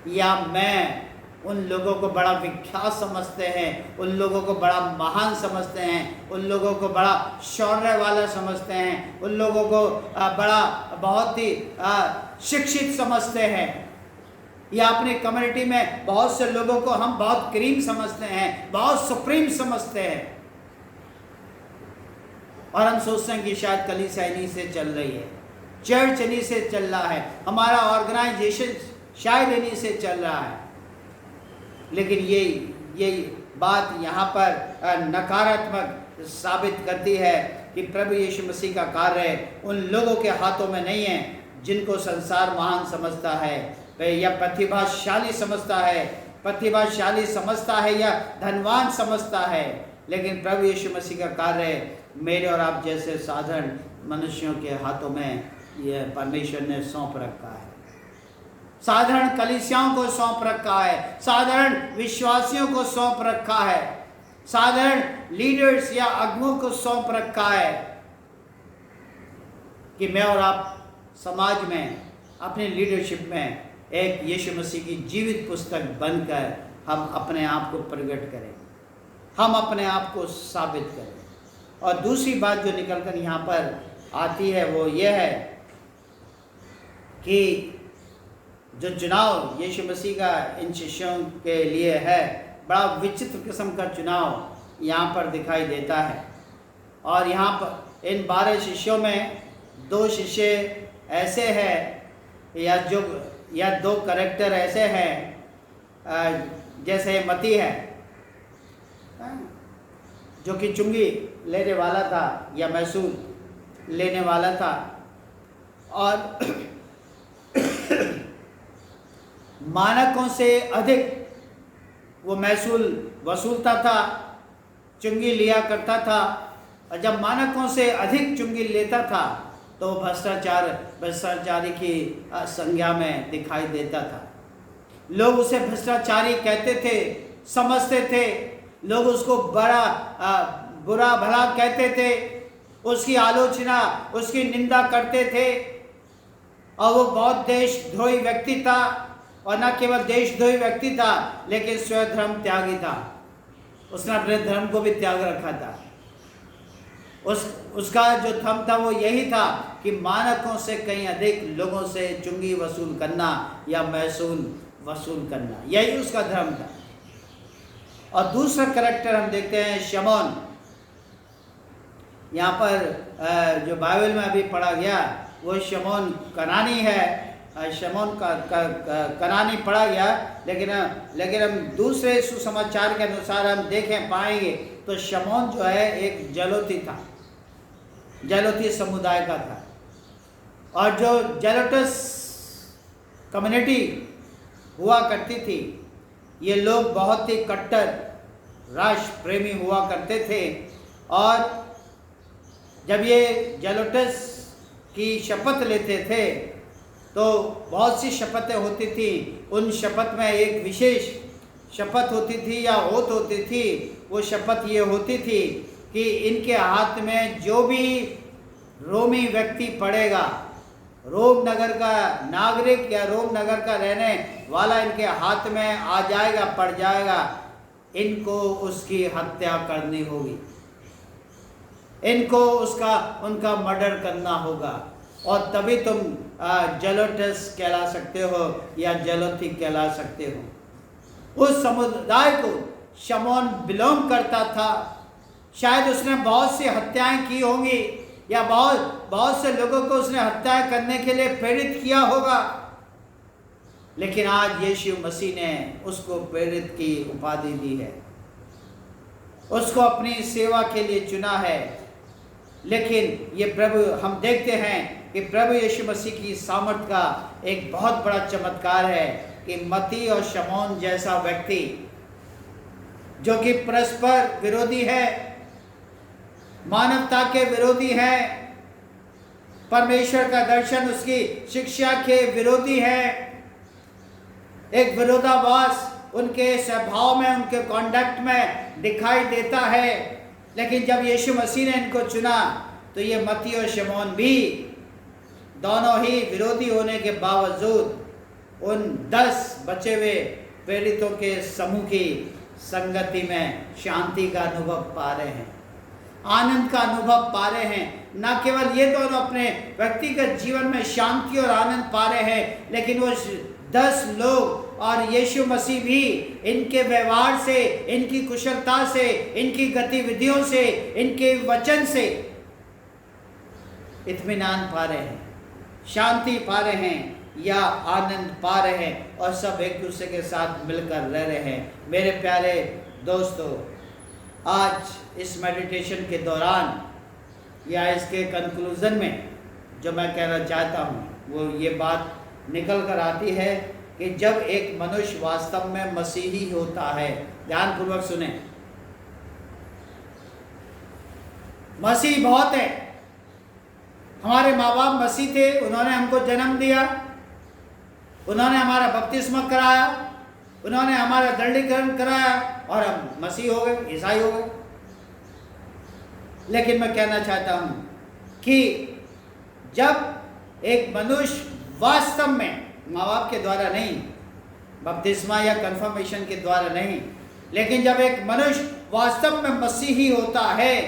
Speaker 1: या मैं उन लोगों को बड़ा विख्यात समझते हैं, उन लोगों को बड़ा महान समझते हैं, उन लोगों को बड़ा शौर्य वाला समझते हैं, उन लोगों को बड़ा बहुत ही शिक्षित समझते हैं, या अपनी कम्युनिटी में बहुत से लोगों को हम बहुत क्रीम समझते हैं, बहुत सुप्रीम समझते हैं, और हम सोचते हैं कि शायद कलीसिया इन्हीं से चल रही है, चर्च इन्हीं से चल रहा है, हमारा ऑर्गेनाइजेशन शायद इन्हीं से चल रहा है। लेकिन ये बात यहाँ पर नकारात्मक साबित करती है कि प्रभु यीशु मसीह का कार्य उन लोगों के हाथों में नहीं है जिनको संसार महान समझता है या प्रतिभाशाली समझता है या धनवान समझता है, लेकिन प्रभु यीशु मसीह का कार्य मेरे और आप जैसे साधारण मनुष्यों के हाथों में यह परमेश्वर ने सौंप रखा है। साधारण कलीसियाओं को सौंप रखा है, साधारण विश्वासियों को सौंप रखा है, साधारण लीडर्स या अगुओं को सौंप रखा है कि मैं और आप समाज में, अपने लीडरशिप में एक यीशु मसीह की जीवित पुस्तक बनकर हम अपने आप को प्रकट करें, हम अपने आप को साबित करें। और दूसरी बात जो निकलकर यहाँ पर आती है वो ये है कि जो चुनाव यीशु मसीह का इन शिष्यों के लिए है, बड़ा विचित्र किस्म का चुनाव यहाँ पर दिखाई देता है। और यहाँ पर इन 12 शिष्यों में 2 शिष्य ऐसे हैं या 2 कैरेक्टर ऐसे हैं, जैसे मती है जो कि चुंगी लेने वाला था या महसूल लेने वाला था, और मानकों से अधिक वो महसूल वसूलता था, चुंगी लिया करता था। और जब मानकों से अधिक चुंगी लेता था तो भ्रष्टाचारी की संज्ञा में दिखाई देता था। लोग उसे भ्रष्टाचारी कहते थे, समझते थे, लोग उसको बुरा भला कहते थे, उसकी आलोचना, उसकी निंदा करते थे। और वो बहुत देशद्रोही व्यक्ति था, और न केवल देशद्रोही व्यक्ति था लेकिन स्वधर्म त्यागी था। उसने अपने धर्म को भी त्याग रखा था। उसका जो धर्म था वो यही था कि मानकों से कहीं अधिक लोगों से चुंगी वसूल करना या महसूल वसूल करना, यही उसका धर्म था। और दूसरा कैरेक्टर हम देखते हैं शमौन। यहाँ पर जो बाइबल में अभी पढ़ा गया वो शमौन कनानी है। शमौन का कनानी पढ़ा गया, लेकिन हम दूसरे सुसमाचार के अनुसार हम देखें पाएंगे तो शमौन जो है एक जलोती था, जलोती समुदाय का था। और जो जेलोटस कम्युनिटी हुआ करती थी, ये लोग बहुत ही कट्टर राष्ट्र प्रेमी हुआ करते थे। और जब ये जेलोटस की शपथ लेते थे तो बहुत सी शपथें होती थी। उन शपथ में एक विशेष शपथ होती थी या ओथ होती थी। वो शपथ ये होती थी कि इनके हाथ में जो भी रोमी व्यक्ति पड़ेगा, रोम नगर का नागरिक या रोम नगर का रहने वाला इनके हाथ में आ जाएगा, पड़ जाएगा, इनको उसकी हत्या करनी होगी, इनको उनका मर्डर करना होगा, और तभी तुम जेलोटस कहला सकते हो या जेलोथी कहला सकते हो। उस समुदाय को शमौन बिलोंग करता था। शायद उसने बहुत सी हत्याएं की होंगी या बहुत से लोगों को उसने हत्या करने के लिए प्रेरित किया होगा, लेकिन आज यीशु मसीह ने उसको प्रेरित की उपाधि दी है, उसको अपनी सेवा के लिए चुना है। लेकिन ये प्रभु, हम देखते हैं कि प्रभु यीशु मसीह की सामर्थ का एक बहुत बड़ा चमत्कार है कि मती और शमौन जैसा व्यक्ति जो कि परस्पर विरोधी है, मानवता के विरोधी है, परमेश्वर का दर्शन उसकी शिक्षा के विरोधी है, एक विरोधाभास उनके स्वभाव में, उनके कॉन्डक्ट में दिखाई देता है। लेकिन जब यीशु मसीह ने इनको चुना तो ये मती और शमौन भी दोनों ही विरोधी होने के बावजूद उन 10 बचे हुए प्रेरितों के समूह की संगति में शांति का अनुभव पा रहे हैं, आनंद का अनुभव पा रहे हैं। न केवल ये दोनों अपने व्यक्तिगत जीवन में शांति और आनंद पा रहे हैं, लेकिन वो 10 लोग और यीशु मसीह भी इनके व्यवहार से, इनकी कुशलता से, इनकी गतिविधियों से, इनके वचन से इत्मीनान पा रहे हैं, शांति पा रहे हैं या आनंद पा रहे हैं, और सब एक दूसरे के साथ मिलकर रह रहे हैं। मेरे प्यारे दोस्तों, आज इस मेडिटेशन के दौरान या इसके कंक्लूजन में जो मैं कहना चाहता हूँ वो ये बात निकल कर आती है कि जब एक मनुष्य वास्तव में मसीही होता है, ध्यानपूर्वक सुने, मसीह बहुत है। हमारे माँ बाप मसीह थे, उन्होंने हमको जन्म दिया, उन्होंने हमारा बपतिस्मा कराया, उन्होंने हमारा दंडीकरण कराया और हम मसीह हो गए, ईसाई हो गए। लेकिन मैं कहना चाहता हूँ कि जब एक मनुष्य वास्तव में माँ बाप के द्वारा नहीं, बपतिस्मा या कन्फर्मेशन के द्वारा नहीं, लेकिन जब एक मनुष्य वास्तव में मसीही होता है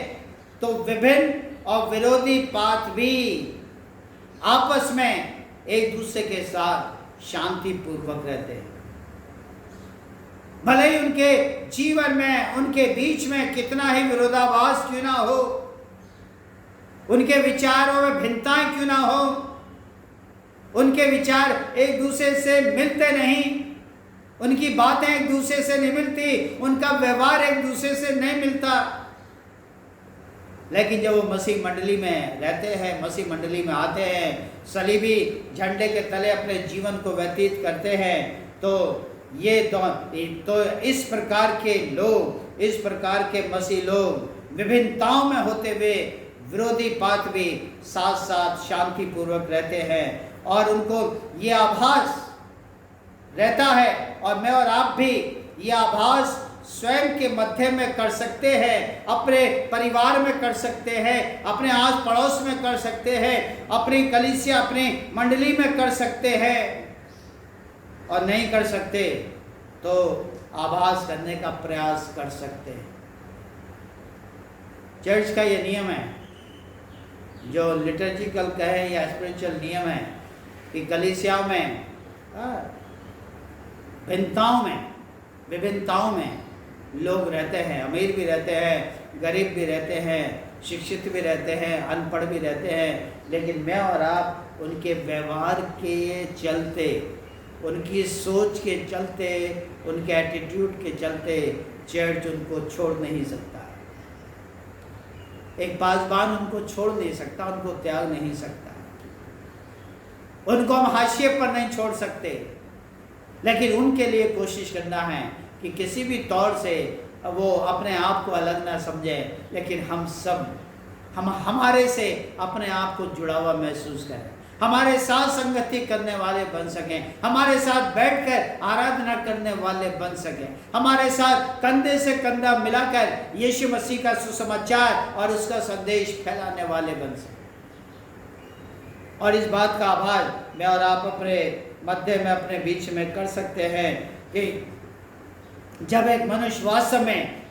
Speaker 1: तो विभिन्न और विरोधी बात भी आपस में एक दूसरे के साथ शांति पूर्वक रहते हैं। भले ही उनके जीवन में, उनके बीच में कितना ही विरोधाभास क्यों ना हो, उनके विचारों में भिन्नताएं क्यों ना हो, उनके विचार एक दूसरे से मिलते नहीं, उनकी बातें एक दूसरे से नहीं मिलती, उनका व्यवहार एक दूसरे से नहीं मिलता, लेकिन जब वो मसीह मंडली में रहते हैं, मसीह मंडली में आते हैं, सलीबी झंडे के तले अपने जीवन को व्यतीत करते हैं, तो इस प्रकार के लोग, इस प्रकार के मसीह लोग विभिन्नताओं में होते हुए विरोधी बात भी साथ साथ शांति पूर्वक रहते हैं और उनको ये आभास रहता है, और मैं और आप भी ये आभास स्वयं के मध्य में कर सकते हैं, अपने परिवार में कर सकते हैं, अपने आस पड़ोस में कर सकते हैं, अपनी कलीसिया, अपनी मंडली में कर सकते हैं, और नहीं कर सकते तो आभास करने का प्रयास कर सकते हैं। चर्च का ये नियम है, जो लिटर्जिकल कहे या स्पिरिचुअल नियम है, कि कलीसियाओं में विभिन्नताओं में लोग रहते हैं, अमीर भी रहते हैं, गरीब भी रहते हैं, शिक्षित भी रहते हैं, अनपढ़ भी रहते हैं, लेकिन मैं और आप उनके व्यवहार के चलते, उनकी सोच के चलते, उनके एटीट्यूड के चलते चर्च उनको छोड़ नहीं सकता, एक पासबान उनको छोड़ नहीं सकता, उनको त्याग नहीं सकता, उनको हम हाशिए पर नहीं छोड़ सकते, लेकिन उनके लिए कोशिश करना है कि किसी भी तौर से वो अपने आप को अलग ना समझे, लेकिन हम हमारे से अपने आप को जुड़ा हुआ महसूस करें, हमारे साथ संगति करने वाले बन सकें, हमारे साथ बैठकर आराधना करने वाले बन सकें, हमारे साथ कंधे से कंधा मिलाकर यीशु मसीह का सुसमाचार और उसका संदेश फैलाने वाले बन सकें। और इस बात का आभार मैं और आप अपने मध्य में, अपने बीच में कर सकते हैं कि जब एक मनुष्य वास्तव में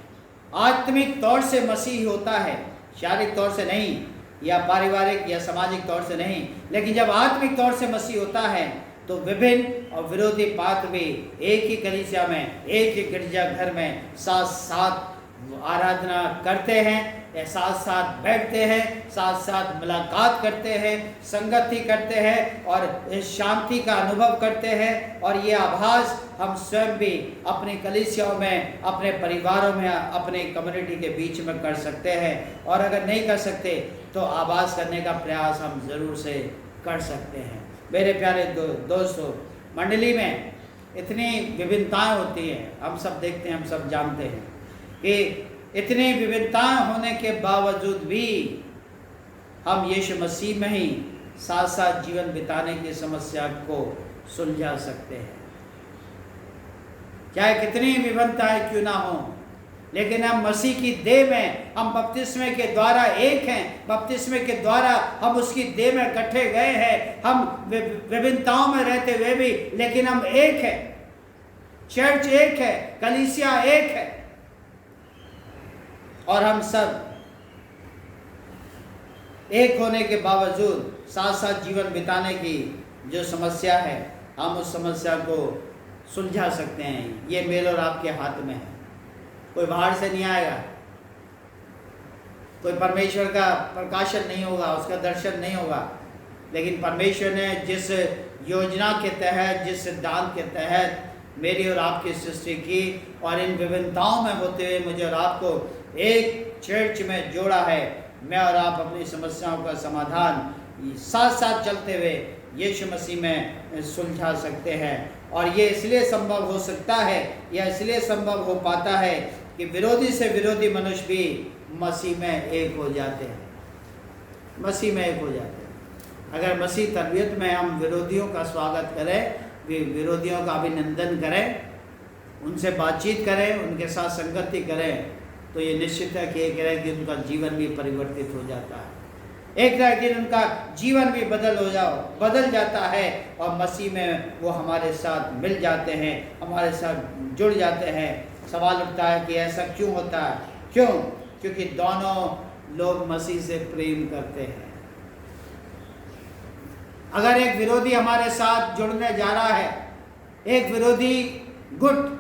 Speaker 1: आत्मिक तौर से मसीही होता है, शारीरिक तौर से नहीं या पारिवारिक या सामाजिक तौर से नहीं, लेकिन जब आत्मिक तौर से मसीह होता है तो विभिन्न और विरोधी बात भी एक ही कलीसिया में, एक ही गिरजाघर में साथ साथ आराधना करते हैं, साथ साथ बैठते हैं, साथ साथ मुलाकात करते हैं, संगति करते हैं और शांति का अनुभव करते हैं। और ये आभास हम स्वयं भी अपनी कलीसियाओं में, अपने परिवारों में, अपने कम्युनिटी के बीच में कर सकते हैं। और अगर नहीं कर सकते तो आभास करने का प्रयास हम ज़रूर से कर सकते हैं। मेरे प्यारे दोस्तों, मंडली में इतनी विभिन्नताएं होती हैं, हम सब देखते हैं, हम सब जानते हैं कि इतनी विभिन्नताएं होने के बावजूद भी हम यीशु मसीह में ही साथ साथ जीवन बिताने की समस्या को सुलझा सकते हैं। चाहे कितनी विभिन्नताएं क्यों ना हो, लेकिन हम मसीह की देह में, हम बपतिस्मे के द्वारा एक हैं, बपतिस्मे के द्वारा हम उसकी देह में इकट्ठे गए हैं। हम विभिन्नताओं में रहते हुए भी लेकिन हम एक हैं, चर्च एक है, कलीसिया एक है, और हम सब एक होने के बावजूद साथ साथ जीवन बिताने की जो समस्या है, हम उस समस्या को सुलझा सकते हैं। ये मेरे और आपके हाथ में है, कोई बाहर से नहीं आएगा, कोई परमेश्वर का प्रकाशन नहीं होगा, उसका दर्शन नहीं होगा, लेकिन परमेश्वर ने जिस योजना के तहत, जिस सिद्धांत के तहत मेरी और आपकी सृष्टि की और इन विभिन्नताओं में होते हुए मुझे और आपको एक चर्च में जोड़ा है, मैं और आप अपनी समस्याओं का समाधान साथ साथ चलते हुए यीशु मसीह में सुलझा सकते हैं। और ये इसलिए संभव हो सकता है, या इसलिए संभव हो पाता है कि विरोधी से विरोधी मनुष्य भी मसीह में एक हो जाते हैं, मसीह में एक हो जाते हैं। अगर मसीह तरबियत में हम विरोधियों का स्वागत करें, विरोधियों का अभिनंदन करें, उनसे बातचीत करें, उनके साथ संगति करें, तो ये निश्चित है कि उनका जीवन भी परिवर्तित हो जाता है। एक ना एक दिन उनका जीवन भी बदल जाता है और मसीह में वो हमारे साथ मिल जाते हैं, हमारे साथ जुड़ जाते हैं। सवाल उठता है कि ऐसा क्यों होता है? क्यों? क्योंकि दोनों लोग मसीह से प्रेम करते हैं। अगर एक विरोधी हमारे साथ जुड़ने जा रहा है, एक विरोधी गुट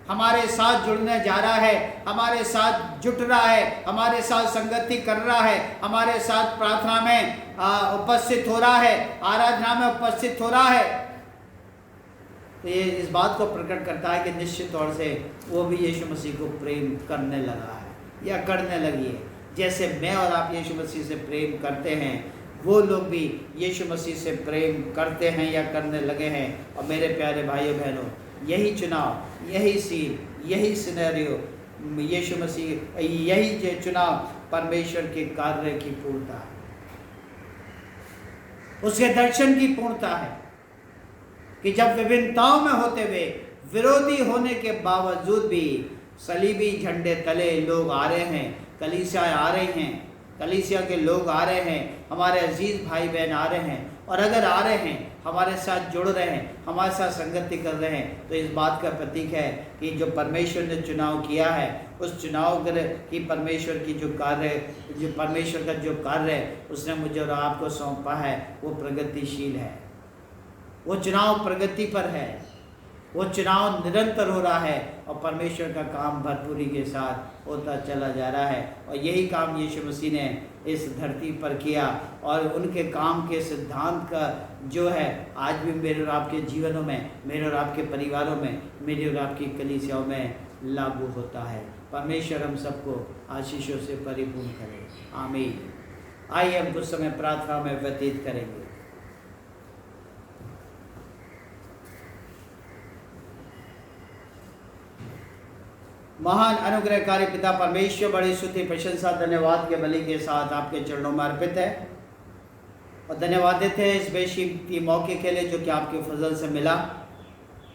Speaker 1: हमारे साथ जुड़ने जा रहा है, हमारे साथ जुट रहा है, हमारे साथ संगति कर रहा है, हमारे साथ प्रार्थना में उपस्थित हो रहा है, आराधना में उपस्थित हो रहा है, तो ये इस बात को प्रकट करता है कि निश्चित तौर से वो भी यीशु मसीह को प्रेम करने लगा है या करने लगी है। जैसे मैं और आप यीशु मसीह से प्रेम करते हैं, वो लोग भी यीशु मसीह से प्रेम करते हैं या करने लगे हैं। और मेरे प्यारे भाइयों बहनों, यही चुनाव, यही सील, यही सिनेरियो, यीशु मसीह, यही जो चुनाव परमेश्वर के कार्य की पूर्णता है, उसके दर्शन की पूर्णता है कि जब विभिन्नताओं में होते हुए, विरोधी होने के बावजूद भी सलीबी झंडे तले लोग आ रहे हैं, कलीसिया आ रहे हैं, कलीसिया के लोग आ रहे हैं, हमारे अजीज भाई बहन आ रहे हैं। और अगर आ रहे हैं, हमारे साथ जुड़ रहे हैं, हमारे साथ संगति कर रहे हैं, तो इस बात का प्रतीक है कि जो परमेश्वर ने चुनाव किया है, उस चुनाव की परमेश्वर की जो कार्य, जो परमेश्वर का जो कार्य है उसने मुझे और आपको सौंपा है, वो प्रगतिशील है। वो चुनाव प्रगति पर है, वो चुनाव निरंतर हो रहा है और परमेश्वर का काम भरपूरी के साथ होता चला जा रहा है। और यही काम यीशु मसीह ने इस धरती पर किया और उनके काम के सिद्धांत का जो है आज भी मेरे और आपके जीवनों में, मेरे और आपके परिवारों में, मेरी और आपकी कलीसियाओं में लागू होता है। परमेश्वर हम सबको आशीषों से परिपूर्ण करे। आमीन। आइए हम कुछ समय प्रार्थना में व्यतीत करेंगे। महान अनुग्रहकारी पिता परमेश्वर, बड़ी स्तुति प्रशंसा धन्यवाद के बलि के साथ आपके चरणों में अर्पित है और धन्यवाद देते हैं इस बेशकीमती मौके के लिए जो कि आपके फजल से मिला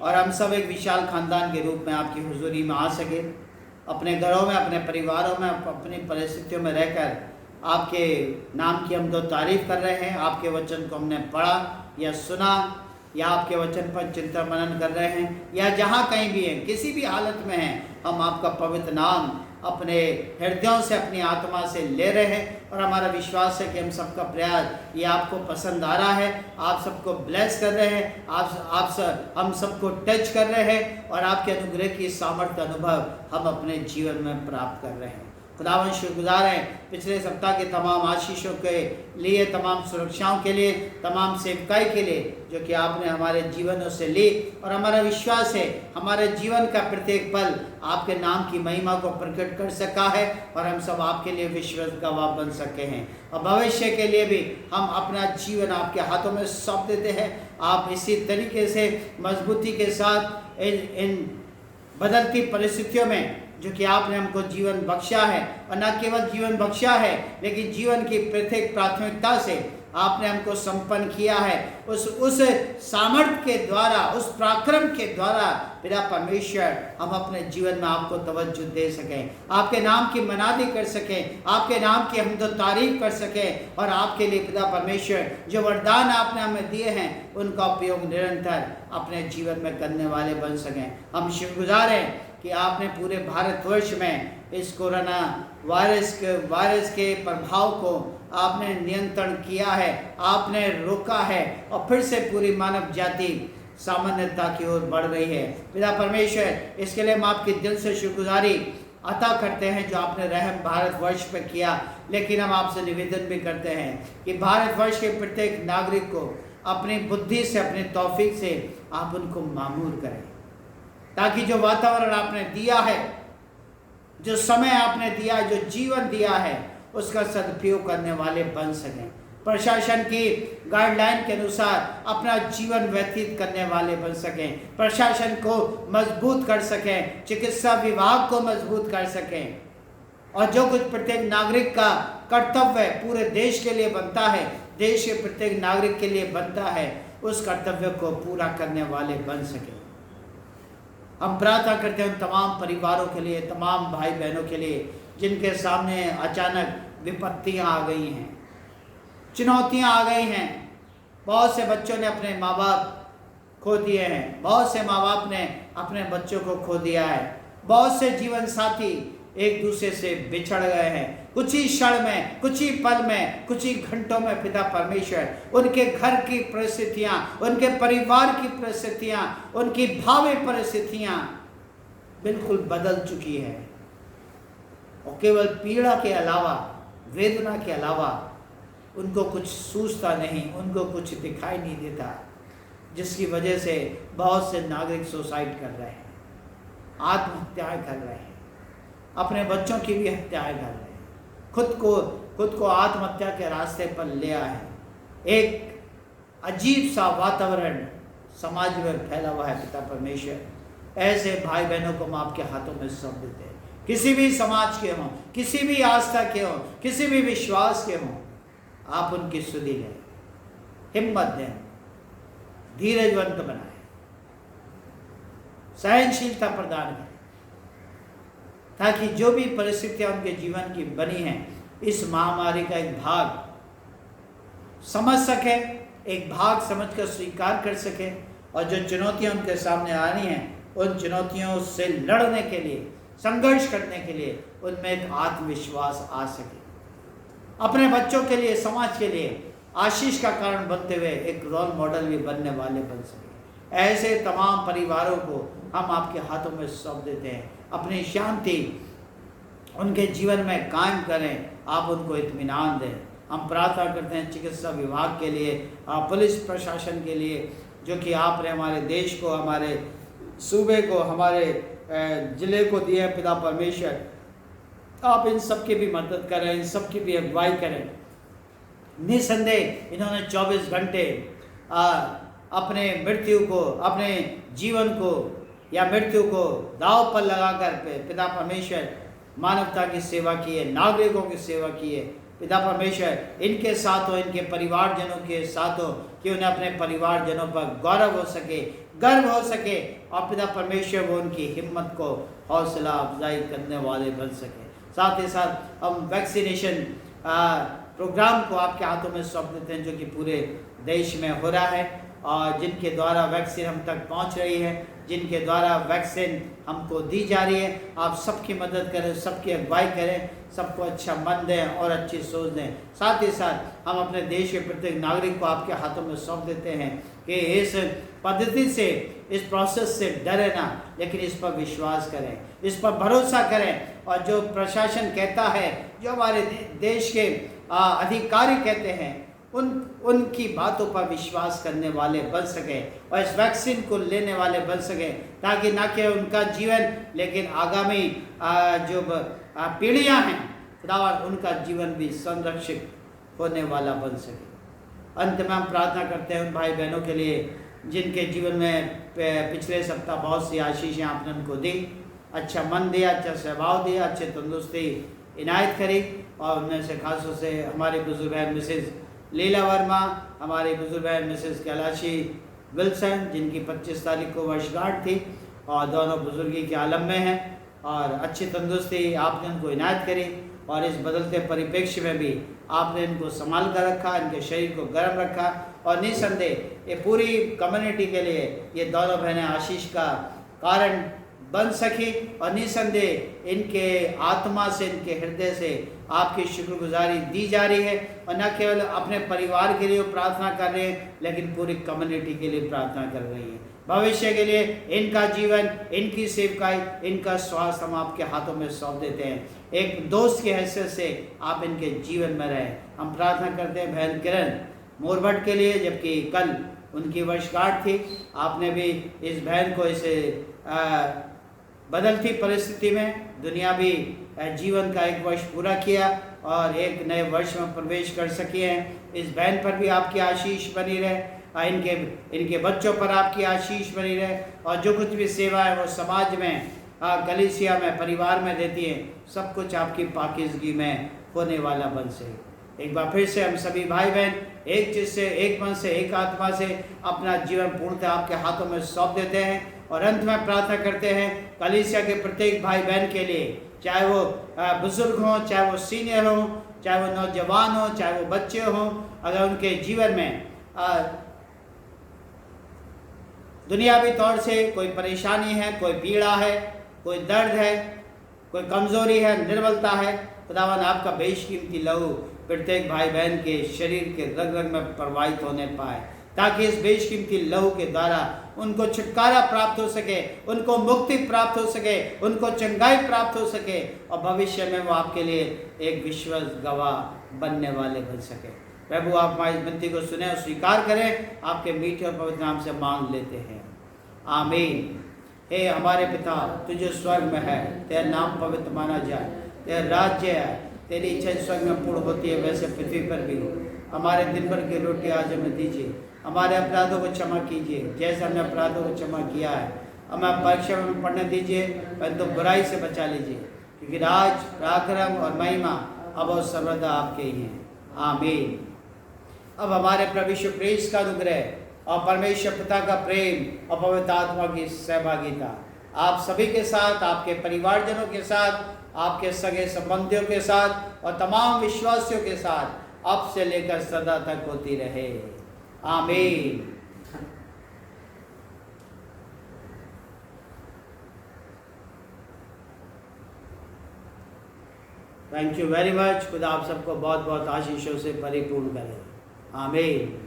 Speaker 1: और हम सब एक विशाल खानदान के रूप में आपकी हुजूरी में आ सके, अपने घरों में, अपने परिवारों में, अपनी परिस्थितियों में रहकर आपके नाम की हम तो तारीफ कर रहे हैं। आपके वचन को हमने पढ़ा या सुना या आपके वचन पर चिंतन मनन कर रहे हैं या जहाँ कहीं भी हैं, किसी भी हालत में हैं, हम आपका पवित्र नाम अपने हृदयों से, अपनी आत्मा से ले रहे हैं और हमारा विश्वास है कि हम सबका प्रयास ये आपको पसंद आ रहा है। आप सबको ब्लेस कर रहे हैं, हम सबको टच कर रहे हैं और आपके अनुग्रह की सामर्थ्य अनुभव हम अपने जीवन में प्राप्त कर रहे हैं। खुदावन शुक्रगुजार हैं पिछले सप्ताह के तमाम आशीषों के लिए, तमाम सुरक्षाओं के लिए, तमाम सेवकाई के लिए जो कि आपने हमारे जीवनों से ली। और हमारा विश्वास है हमारे जीवन का प्रत्येक पल आपके नाम की महिमा को प्रकट कर सका है और हम सब आपके लिए विश्वास गवाह बन सके हैं। और भविष्य के लिए भी हम अपना जीवन आपके हाथों में सौंप देते हैं। आप इसी तरीके से मजबूती के साथ इन बदलती परिस्थितियों में जो कि आपने हमको जीवन बख्शा है, और न केवल जीवन बख्शा है लेकिन जीवन की प्रत्येक प्राथमिकता से आपने हमको संपन्न किया है। उस सामर्थ्य के द्वारा, उस पराक्रम के द्वारा पिता परमेश्वर हम अपने जीवन में आपको तवज्जो दे सकें, आपके नाम की मनादी कर सकें, आपके नाम की हम तो तारीफ कर सकें और आपके लिए पिता परमेश्वर जो वरदान आपने हमें दिए हैं उनका उपयोग निरंतर अपने जीवन में करने वाले बन सकें। हम शुक्रगुजार हैं कि आपने पूरे भारतवर्ष में इस कोरोना वायरस के प्रभाव को आपने नियंत्रण किया है, आपने रोका है और फिर से पूरी मानव जाति सामान्यता की ओर बढ़ रही है। पिता परमेश्वर, इसके लिए हम आपकी दिल से शुक्रगुजारी अता करते हैं जो आपने रहम भारतवर्ष पर किया। लेकिन हम आपसे निवेदन भी करते हैं कि भारतवर्ष के प्रत्येक नागरिक को अपनी बुद्धि से, अपने तौफीक से आप उनको मामूर करें, ताकि जो वातावरण आपने दिया है, जो समय आपने दिया है, जो जीवन दिया है, उसका सदुपयोग करने वाले बन सकें। प्रशासन की गाइडलाइन के अनुसार अपना जीवन व्यतीत करने वाले बन सकें, प्रशासन को मजबूत कर सकें, चिकित्सा विभाग को मजबूत कर सकें और जो कुछ प्रत्येक नागरिक का कर्तव्य पूरे देश के लिए बनता है, देश के प्रत्येक नागरिक के लिए बनता है, उस कर्तव्य को पूरा करने वाले बन सकें। हम प्रार्थना करते हैं उन तमाम परिवारों के लिए, तमाम भाई बहनों के लिए जिनके सामने अचानक विपत्तियां आ गई हैं, चुनौतियां आ गई हैं। बहुत से बच्चों ने अपने माँ बाप खो दिए हैं, बहुत से माँ बाप ने अपने बच्चों को खो दिया है, बहुत से जीवन साथी एक दूसरे से बिछड़ गए हैं। कुछ ही क्षण में, कुछ ही पल में, कुछ ही घंटों में पिता परमेश्वर उनके घर की परिस्थितियां, उनके परिवार की परिस्थितियां, उनकी भावी परिस्थितियां बिल्कुल बदल चुकी है। और केवल पीड़ा के अलावा, वेदना के अलावा उनको कुछ सूझता नहीं, उनको कुछ दिखाई नहीं देता, जिसकी वजह से बहुत से नागरिक सुसाइड कर रहे हैं, आत्महत्याएं कर रहे हैं, अपने बच्चों की भी हत्याएं कर रहे हैं, खुद को आत्महत्या के रास्ते पर ले आए हैं। एक अजीब सा वातावरण समाज में फैला हुआ है। पिता परमेश्वर ऐसे भाई बहनों को हम आपके हाथों में सौंप देते हैं। किसी भी समाज के हों, किसी भी आस्था के हों, किसी भी विश्वास के हों, आप उनकी सुधि लें, हिम्मत दें, धीरजवंत बनाएं, सहनशीलता प्रदान करें, ताकि जो भी परिस्थितियां उनके जीवन की बनी हैं, इस महामारी का एक भाग समझ सके, एक भाग समझकर स्वीकार कर सके, और जो चुनौतियां उनके सामने आ रही हैं, उन चुनौतियों से लड़ने के लिए, संघर्ष करने के लिए उनमें एक आत्मविश्वास आ सके, अपने बच्चों के लिए, समाज के लिए आशीष का कारण बनते हुए एक रोल मॉडल भी बनने वाले बन सके। ऐसे तमाम परिवारों को हम आपके हाथों में सौंप देते हैं। अपनी शांति उनके जीवन में कायम करें, आप उनको इत्मीनान दें। हम प्रार्थना करते हैं चिकित्सा विभाग के लिए, पुलिस प्रशासन के लिए, जो कि आपने हमारे देश को, हमारे सूबे को, हमारे ज़िले को दिए पिता परमेश्वर। आप इन सब की भी मदद करें, इन सब की भी अगुवाई करें। निसंदेह इन्होंने 24 घंटे अपने मृत्यु को, अपने जीवन को या मृत्यु को दांव पर लगाकर पिता परमेश्वर मानवता की सेवा की है, नागरिकों की सेवा की है। पिता परमेश्वर इनके साथ हो, इनके परिवारजनों के साथ हो, कि उन्हें अपने परिवारजनों पर गौरव हो सके, गर्व हो सके, और पिता परमेश्वर वो उनकी हिम्मत को हौसला अफजाई करने वाले बन सके। साथ ही साथ हम वैक्सीनेशन प्रोग्राम को आपके हाथों में सौंप देते हैं, जो कि पूरे देश में हो रहा है, और जिनके द्वारा वैक्सीन हम तक पहुंच रही है, जिनके द्वारा वैक्सीन हमको दी जा रही है। आप सबकी मदद करें, सबकी अगुवाई करें, सबको अच्छा मन दें और अच्छी सोच दें। साथ ही साथ हम अपने देश के प्रत्येक नागरिक को आपके हाथों में सौंप देते हैं कि इस पद्धति से, इस प्रोसेस से डरे ना, लेकिन इस पर विश्वास करें, इस पर भरोसा करें, और जो प्रशासन कहता है, जो हमारे देश के अधिकारी कहते हैं, उनकी बातों पर विश्वास करने वाले बन सके, और इस वैक्सीन को लेने वाले बन सके, ताकि न केवल उनका जीवन, लेकिन आगामी जो पीढ़ियां हैं, खुदावा उनका जीवन भी संरक्षित होने वाला बन सके। अंत में हम प्रार्थना करते हैं उन भाई बहनों के लिए जिनके जीवन में पिछले सप्ताह बहुत सी आशीषें आपने उनको दी, अच्छा मन दिया, अच्छा स्वभाव दिया, अच्छी तंदुरुस्ती इनायत करी, और उनमें से खासों से हमारे बुजुर्ग बहन मिसेज़ लीला वर्मा, हमारी बुजुर्ग बहन मिसेज़ कैलाशी विल्सन, जिनकी 25 तारीख को वर्षगांठ थी, और दोनों बुजुर्गी के आलम में हैं, और अच्छी तंदुरुस्ती आपने उनको इनायत करी, और इस बदलते परिप्रेक्ष्य में भी आपने इनको संभाल कर रखा, इनके शरीर को गर्म रखा, और निसंदेह ये पूरी कम्युनिटी के लिए ये दोनों बहनें आशीष का कारण बन सकी, और निसंदेह इनके आत्मा से, इनके हृदय से आपकी शुक्रगुजारी दी जा रही है, और न केवल अपने परिवार के लिए प्रार्थना कर रहे हैं, लेकिन पूरी कम्युनिटी के लिए प्रार्थना कर रही है। भविष्य के लिए इनका जीवन, इनकी सेवकाई, इनका स्वास्थ्य हम आपके हाथों में सौंप देते हैं। एक दोस्त की हैसियत से आप इनके जीवन में रहें। हम प्रार्थना करते हैं बहन किरण मोरभट के लिए, जबकि कल उनकी वर्षगांठ थी। आपने भी इस बहन को इस बदलती परिस्थिति में दुनियावी जीवन का एक वर्ष पूरा किया, और एक नए वर्ष में प्रवेश कर सकी हैं। इस बहन पर भी आपकी आशीष बनी रहे, इनके बच्चों पर आपकी आशीष बनी रहे, और जो कुछ भी सेवा है वो समाज में, कलीसिया में, परिवार में देती है, सब कुछ आपकी पाकीज़गी में होने वाला बन सके। एक बार फिर से हम सभी भाई बहन एक चीज से, एक मन से, एक आत्मा से अपना जीवन पूर्णतः आपके हाथों में सौंप देते हैं। और अंत में प्रार्थना करते हैं कलीसिया के प्रत्येक भाई बहन के लिए, चाहे वो बुजुर्ग हों, चाहे वो सीनियर हों, चाहे वो नौजवान हों, चाहे वो बच्चे हों, अगर उनके जीवन में दुनियावी तौर से कोई परेशानी है, कोई पीड़ा है, कोई दर्द है, कोई कमजोरी है, निर्बलता है, खुदावन आपका बेशकीमती लहू प्रत्येक भाई बहन के शरीर के रग रग में प्रवाहित होने पाए, ताकि इस बेशकीमती लहू के द्वारा उनको छुटकारा प्राप्त हो सके, उनको मुक्ति प्राप्त हो सके, उनको चंगाई प्राप्त हो सके और भविष्य में वो आपके लिए एक विश्वास गवाह बनने वाले बन सके। प्रभु आप हमारी विनती को सुने और स्वीकार करें, आपके मीठे और पवित्र नाम से मांग लेते हैं, आमीन। हे हमारे पिता, तू जो स्वर्ग में है, तेरा नाम पवित्र माना जाए, तेरा राज्य है, तेरी इच्छा स्वर्ग में पूर्ण होती है वैसे पृथ्वी पर भी हो। हमारे दिन भर की रोटी आज हमें दीजिए, हमारे अपराधों को क्षमा कीजिए जैसे हमने अपराधों को क्षमा किया है, हमें परीक्षा में पढ़ने दीजिए परंतु बुराई से बचा लीजिए, क्योंकि राज, पराक्रम और महिमा अब और सर्वदा आपके ही हैं, आमीन। अब हमारे प्रभु यीशु क्रिस्ट का अनुग्रह और परमेश्वर पिता का प्रेम और पवित्र आत्मा की सहभागिता आप सभी के साथ, आपके परिवारजनों के साथ, आपके सगे संबंधियों के साथ और तमाम विश्वासियों के साथ अब से लेकर सदा तक होती रहे, आमीन। Thank you very much. खुदा आप सबको बहुत बहुत आशीषों से परिपूर्ण करे, आमीन।